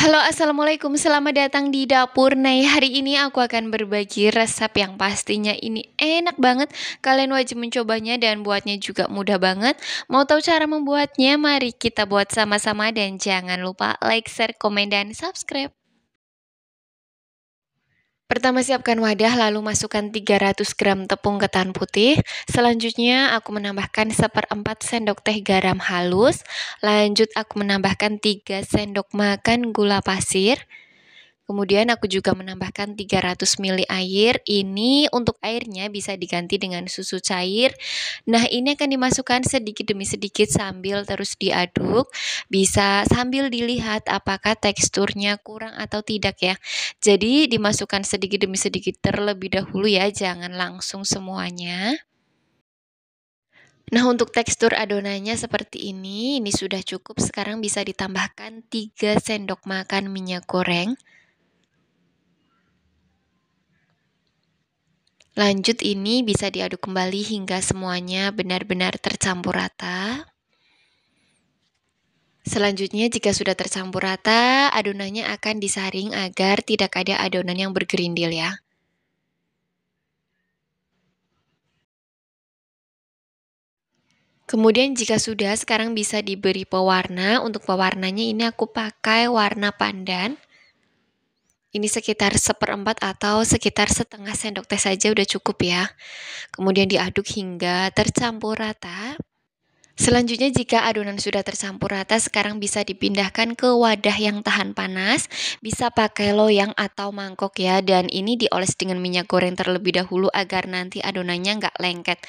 Halo, assalamualaikum. Selamat datang di dapur. Nah, hari ini aku akan berbagi resep yang pastinya ini enak banget. Kalian wajib mencobanya dan buatnya juga mudah banget. Mau tahu cara membuatnya? Mari kita buat sama-sama dan jangan lupa like, share, komen, dan subscribe. Pertama siapkan wadah lalu masukkan 300 gram tepung ketan putih. Selanjutnya aku menambahkan 1/4 sendok teh garam halus. Lanjut aku menambahkan 3 sendok makan gula pasir. Kemudian aku juga menambahkan 300 ml air. Ini untuk airnya bisa diganti dengan susu cair. Nah, ini akan dimasukkan sedikit demi sedikit sambil terus diaduk. Bisa sambil dilihat apakah teksturnya kurang atau tidak ya. Jadi dimasukkan sedikit demi sedikit terlebih dahulu ya, jangan langsung semuanya. Nah, untuk tekstur adonannya seperti ini sudah cukup. Sekarang bisa ditambahkan 3 sendok makan minyak goreng. Lanjut ini bisa diaduk kembali hingga semuanya benar-benar tercampur rata. Selanjutnya jika sudah tercampur rata, adonannya akan disaring agar tidak ada adonan yang bergerindil ya. Kemudian jika sudah, sekarang bisa diberi pewarna. Untuk pewarnanya ini aku pakai warna pandan. Ini sekitar 1/4 atau sekitar setengah sendok teh saja udah cukup ya. Kemudian diaduk hingga tercampur rata. Selanjutnya jika adonan sudah tercampur rata, sekarang bisa dipindahkan ke wadah yang tahan panas. Bisa pakai loyang atau mangkok ya, dan ini dioles dengan minyak goreng terlebih dahulu agar nanti adonannya nggak lengket.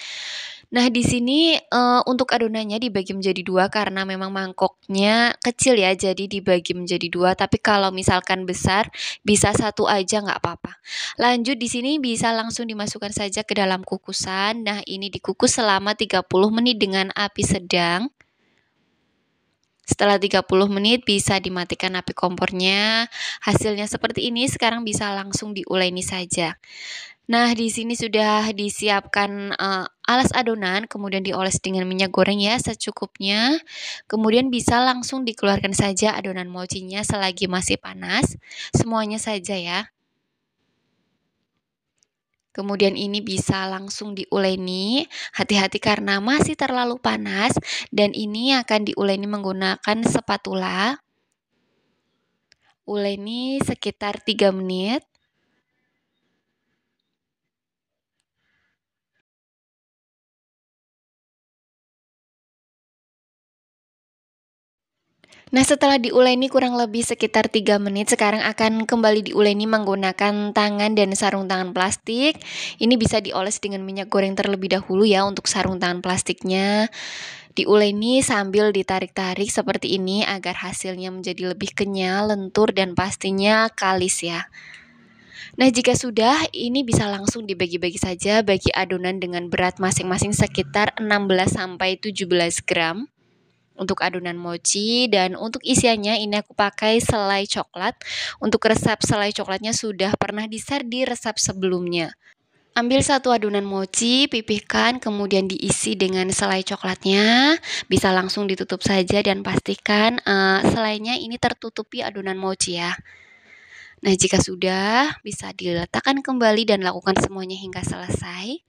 Nah, di sini untuk adonannya dibagi menjadi dua karena memang mangkoknya kecil ya, jadi dibagi menjadi dua. Tapi kalau misalkan besar, bisa satu aja nggak apa-apa. Lanjut di sini bisa langsung dimasukkan saja ke dalam kukusan. Nah, ini dikukus selama 30 menit dengan api sedang. Setelah 30 menit bisa dimatikan api kompornya. Hasilnya seperti ini, sekarang bisa langsung diuleni saja. Nah, di sini sudah disiapkan alas adonan, kemudian dioles dengan minyak goreng ya secukupnya. Kemudian bisa langsung dikeluarkan saja adonan mochinya selagi masih panas. Semuanya saja ya. Kemudian ini bisa langsung diuleni, hati-hati karena masih terlalu panas dan ini akan diuleni menggunakan spatula. Uleni sekitar 3 menit. Nah, setelah diuleni kurang lebih sekitar 3 menit, sekarang akan kembali diuleni menggunakan tangan dan sarung tangan plastik. Ini bisa dioles dengan minyak goreng terlebih dahulu ya untuk sarung tangan plastiknya. Diuleni sambil ditarik-tarik seperti ini agar hasilnya menjadi lebih kenyal, lentur, dan pastinya kalis ya. Nah, jika sudah, ini bisa langsung dibagi-bagi saja bagi adonan dengan berat masing-masing sekitar 16-17 gram. Untuk adonan mochi dan untuk isiannya ini aku pakai selai coklat. Untuk resep selai coklatnya sudah pernah di-share di resep sebelumnya. Ambil satu adonan mochi, pipihkan, kemudian diisi dengan selai coklatnya. Bisa langsung ditutup saja dan pastikan selainya ini tertutupi adonan mochi ya. Nah, jika sudah, bisa diletakkan kembali dan lakukan semuanya hingga selesai.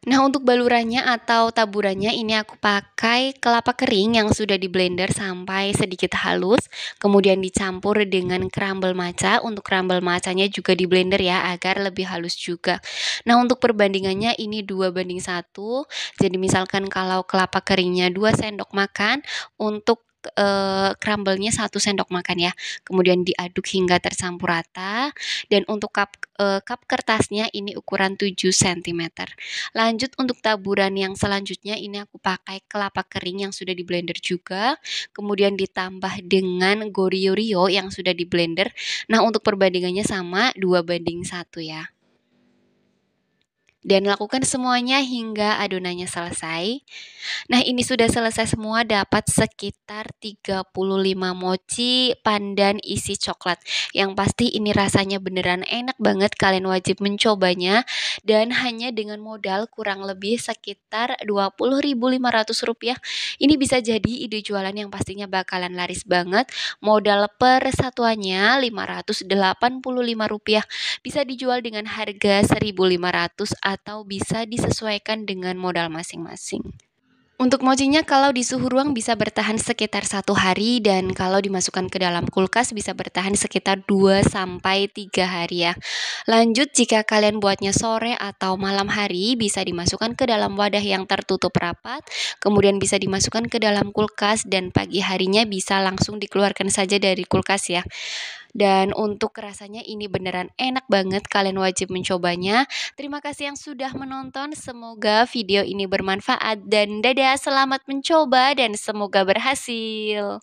Nah, untuk balurannya atau taburannya ini aku pakai kelapa kering yang sudah di blender sampai sedikit halus, kemudian dicampur dengan crumble matcha. Untuk crumble matchanya juga di blender ya agar lebih halus juga. Nah, untuk perbandingannya ini 2:1. Jadi misalkan kalau kelapa keringnya 2 sendok makan, untuk crumble-nya 1 sendok makan ya. Kemudian diaduk hingga tercampur rata dan untuk cup kertasnya ini ukuran 7 cm. Lanjut untuk taburan yang selanjutnya ini aku pakai kelapa kering yang sudah di blender juga, kemudian ditambah dengan Goryeo yang sudah di blender. Nah, untuk perbandingannya sama 2:1 ya. dan lakukan semuanya hingga adonannya selesai. Nah, ini sudah selesai semua, dapat sekitar 35 mochi pandan isi coklat. Yang pasti ini rasanya beneran enak banget, kalian wajib mencobanya. Dan hanya dengan modal kurang lebih sekitar Rp20.500, ini bisa jadi ide jualan yang pastinya bakalan laris banget. Modal per satuannya Rp585, bisa dijual dengan harga Rp1.500 atau bisa disesuaikan dengan modal masing-masing. Untuk mochinya kalau di suhu ruang bisa bertahan sekitar 1 hari, dan kalau dimasukkan ke dalam kulkas bisa bertahan sekitar 2 sampai 3 hari ya. Lanjut, jika kalian buatnya sore atau malam hari, bisa dimasukkan ke dalam wadah yang tertutup rapat, kemudian bisa dimasukkan ke dalam kulkas, dan pagi harinya bisa langsung dikeluarkan saja dari kulkas ya. Dan untuk rasanya ini beneran enak banget, kalian wajib mencobanya. Terima kasih yang sudah menonton, semoga video ini bermanfaat, dan dadah, selamat mencoba dan semoga berhasil.